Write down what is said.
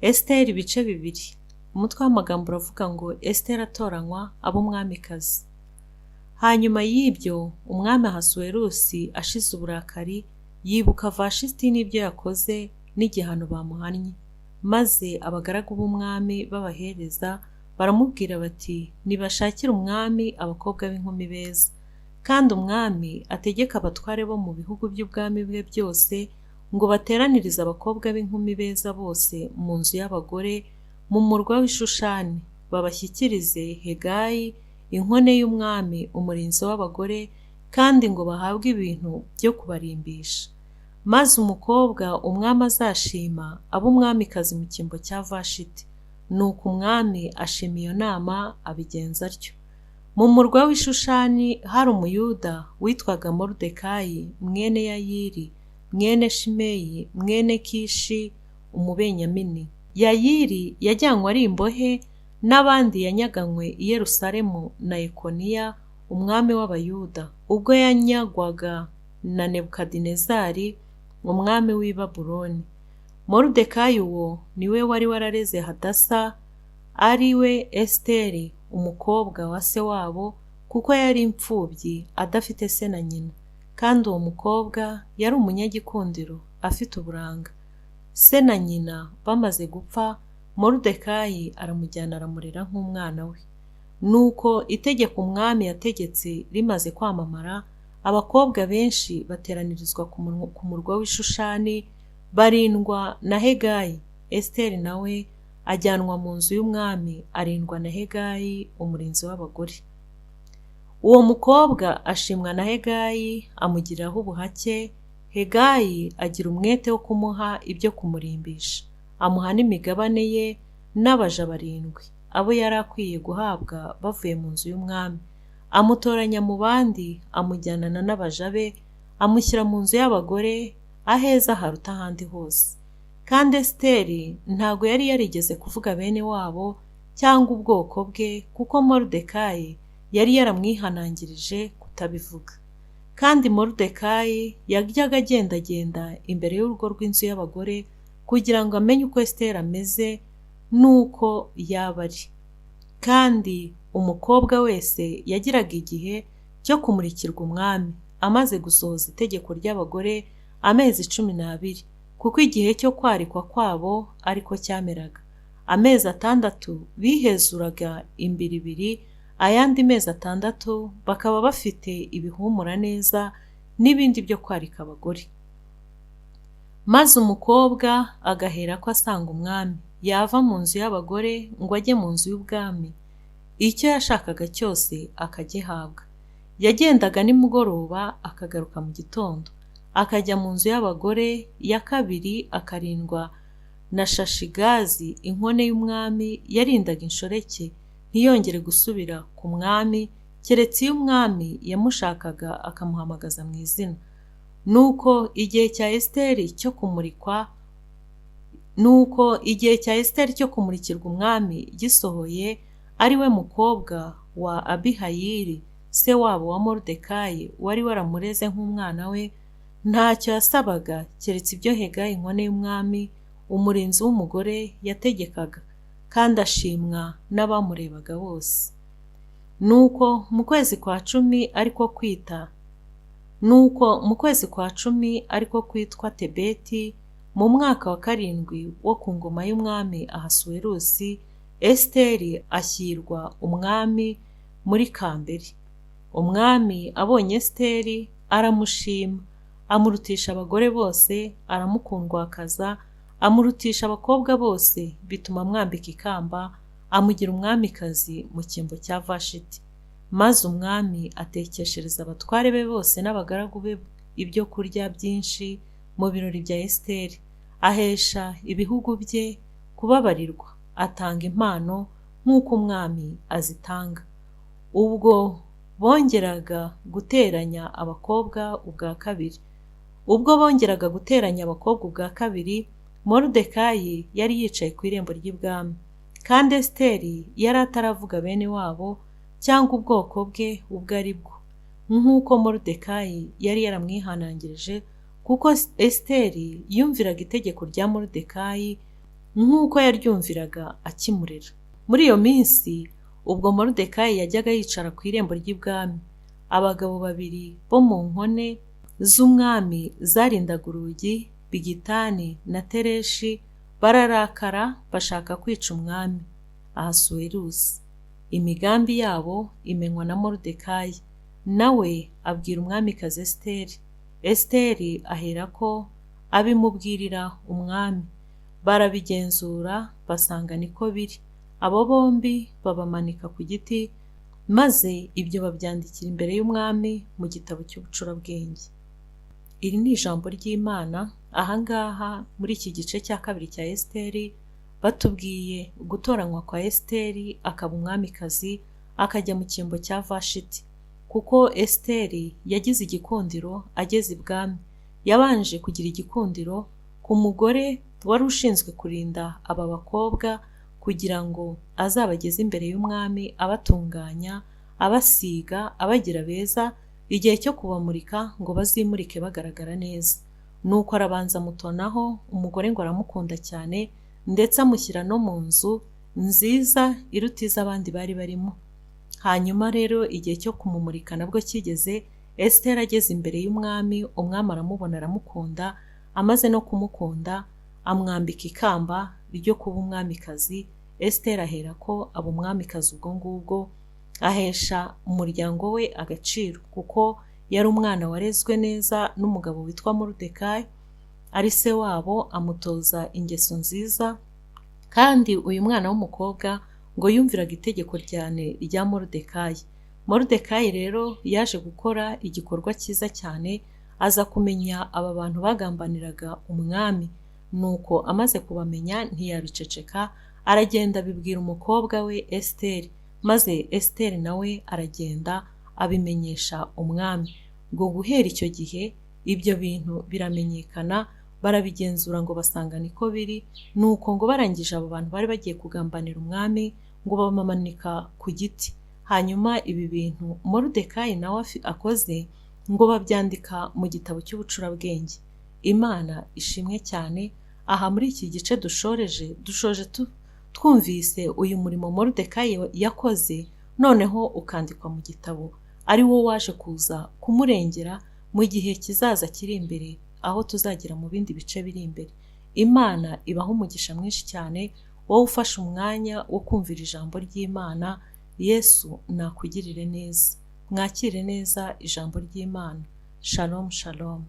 Esiteri ibice bibiri. Umutwe w'amagambo uravuga ngo Esiteri atoranywa aba umwamikazi. Hanyuma y'ibyo umwami Ahasuwerusi ashize uburakari yibuka Vashiti n'ibyo yakoze n'igihano bamuhannye, maze abagaragu b'umwami b'abahereza baramubwira bati nibashakire umwami abakobwa b'inkumi beza, kandi umwami ategeka abatware bo mu bihugu by'ubwami bwe byose ngo bateranirize abakobwa b'inkumi beza bose mu nzu y'abagore mu murwa w'i Shushani, babashyikirize Hegayi inkone y'umwami umurinzi w'abagore, kandi ngo bahabwe ibintu byo kubarimbisha. Maze umukobwa umwami azashima abe umwamikazi mu cyimbo cya Vashiti. Nuko umwami ashima iyo nama abigenza atyo. Mu murwa w'i Shushani hari umuyuda witwaga Moridekayi mwene Yayiri mwene Shimeyi mwene Kishi umubenyamini. Yayiri yajyanywe ari imbohe n'abandi yanyaganywe i Yerusalemu na Yekoniya umwami w'Abayuda, ubwo yanyagwaga na Nebukadinezari umwami w'i Babuloni. Moridekayi uwo niwe wari warareze Hadasa ari we Esiteri umukobwa wa se wabo, kuko yari imfubyi adafite se na nyina, kandi uwo mukobwa yari umunyagikundiro afite uburanga. Se na nyina bamaze gupfa, Moridekayi aramujyana aramurera nk'umwana we. Nuko itegeko umwami yategetse rimaze kwamamara, abakobwa benshi bateranirizwa ku murwa w'i Shushani barindwa na Hegayi. Esiteri nawe ajyanwa mu nzu y'umwami arindwa na Hegayi umurinzi w'abagore. Uwo mukobwa ashimwa na Hegayi amugiriraho ubuhake. Hegayi agira umwete wo kumuha ibyo kumurimbisha, amuha n'imigabane ye n'abaja 7 abo yari akwiye guhabwa bavuye mu nzu y'umwami. Amutoranya mu bandi, amujyanana n'abaja be, amushyira mu nzu y'abagore aheza haruta ahandi hose. Kandi Esiteri ntago yari yarigeze kuvuga bene wabo cyangwa ubwoko bwe, kuko Moridekayi yari yaramwihanangirije kutabivuga. Kandi Moridekayi yajyaga agendagenda imbere y'urugo rw'inzu y'abagore kugira ngo amenye uko Esiteri ameze n'uko yaba ari. Kandi umukobwa wese yagiraga igihe cyo kumurikirwa umwami amaze gusohoza itegeko ry'abagore amezi 12, kuko igihe cyo kwarikwa kwabo ariko cyameraga. Amezi 6 bihezuraga imbiribiri, ayandi mezi 6 bakaba bafite ibihumura neza n'ibindi byo kwarika abagore. Maze umukobwa agahera ko asanga umwami, yava mu nzu y'abagore ngo ajye mu nzu y'ubwami, icyo yashakaga cyose akagihabwa. Yagendaga nimugoroba akagaruka mu gitondo, akajya mu nzu y'abagore ya kabiri akarindwa na Shashigazi inkone y'umwami yarindaga inshoreke, ntiyongere gusubira ku mwami keretse iyo umwami yamushakaga akamuhamagaza mu izina. Nuko igihe cya Esiteri cyo kumurikirwa umwami gisohoye, ari we mukobwa wa Abihayili se wabo wa Moridekayi wari waramureze nk'umwana we, ntacyo yasabaga keretse ibyo Hegayi inkone y'umwami umurinzi w'umugore yategekaga, kandi ashimwa n'abamurebaga bose. Nuko mu kwezi kwa cumi ariko kwitwa Tebeti, mu mwaka wa 7 wo ku ngoma y'umwami Ahasuwerusi, Esiteri ashyirwa umwami muri kambere. Umwami abonye Esiteri aramushima, amurutisha abagore bose, aramukundwakaza, amurutisha abakobwa bose, bituma amwambika ikamba, amugira umwamikazi mu cyimbo cya Vashiti. Maze umwami atekeshereza abatware be bose n'abagaragu be ibyo kurya byinshi mu birori bya Esiteri, ahesha ibihugu bye kubabarirwa, atanga impano nk'uko umwami azitanga. Ubwo bongeraga guteranya abakobwa ubwa kabiri, Moridekayi yari yicaye ku irembo ry'ibwami, kandi Esiteri yari ataravuga bene wabo cyangwa ubwoko bwe ubwo ari bwo, nk'uko Moridekayi yari yaramwihanangirije, kuko Esiteri yumviraga itegeko rya Moridekayi nk'uko yaryumviraga akimurera. Muri iyo minsi ubwo Moridekayi yajyaga yicara ku irembo ry'ibwami, abagabo babiri bo mu nkone z'umwami zarindaga urugi, Bigitani na Tereshi, bararakara bashaka kwica umwami Ahasuwerusi. Imigambi yabo imenywa na Moridekayi, nawe abwira umwamikazi Esiteri. Esiteri aherako abimubwirira umwami. Barabigenzura basanga niko biri. Abo bombi babamanika ku giti, maze ibyo babyandikira imbere y'umwami mu gitabo cy'ubucurabwenge. Iri ni ijambo ry'Imana. Ahangaha muri iki gice cya kabiri cya Esiteri batubwiye gutoranywa kwa Esiteri akaba umwamikazi, akajya mu cyimbo cya Vashiti. Kuko Esiteri yagize igikundiro ageze ibwami. Yabanje kugira igikundiro ku mugore wari ushinzwe kurinda aba bakobwa kugira ngo azabageze imbere y'umwami abatunganya, abasiga, abagira beza, igihe cyo kubamurika ngo bazimurike bagaragara neza. Nuko arabanza amutonaho, umugore ngo aramukunda cyane, ndetse amushyira no mu nzu nziza iruta iz'abandi bari barimo. Hanyuma rero igihe cyo kumumurika nabwo kigeze, Esiteri ageze imbere y'umwami, umwami aramubona aramukunda, amaze no kumukunda amwambika ikamba ryo kuba umwamikazi. Esiteri aherako aba umwamikazi ubwo ngubwo, ahesha umuryango we agaciro, kuko yari umwana warezwe neza n'umugabo witwa Moridekayi, ari se wabo, amutoza ingeso nziza. Kandi uyu mwana w'umukobwa ngo yumviraga itegeko cyane rya Moridekayi. Moridekayi rero yaje gukora igikorwa cyiza cyane, aza kumenya aba bantu bagambaniraga umwami. Nuko amaze kubamenya ntiyabiceceka, aragenda abibwira umukobwa we Esiteri, maze Esiteri nawe aragenda abimenyesha umwami. Ngo guhera icyo gihe ibyo bintu biramenyekana, barabigenzura ngo basanga niko biri. Nuko ngo barangije abo bantu bari bagiye kugambanira umwami, ngo bamamanika ku giti. Hanyuma ibi bintu Moridekayi nawe akoze ngo babyandika mu gitabo cy'ubucurabwenge. Imana ishimwe cyane. Aha muri iki gice dushoje twumvise uyu murimo Moridekayi yakoze, noneho ukandikwa mu gitabo, ari wo waje kuza kumurengera mu gihe kizaza kiri imbere, aho tuzagira mu bindi bice biri imbere. Imana ibaho umugisha mwinshi cyane, wowe ufashe umwanya wo kumvira ijambo ry'Imana. Yesu nakugirire neza. Mwakire neza ijambo ry'Imana. Shalom shalom.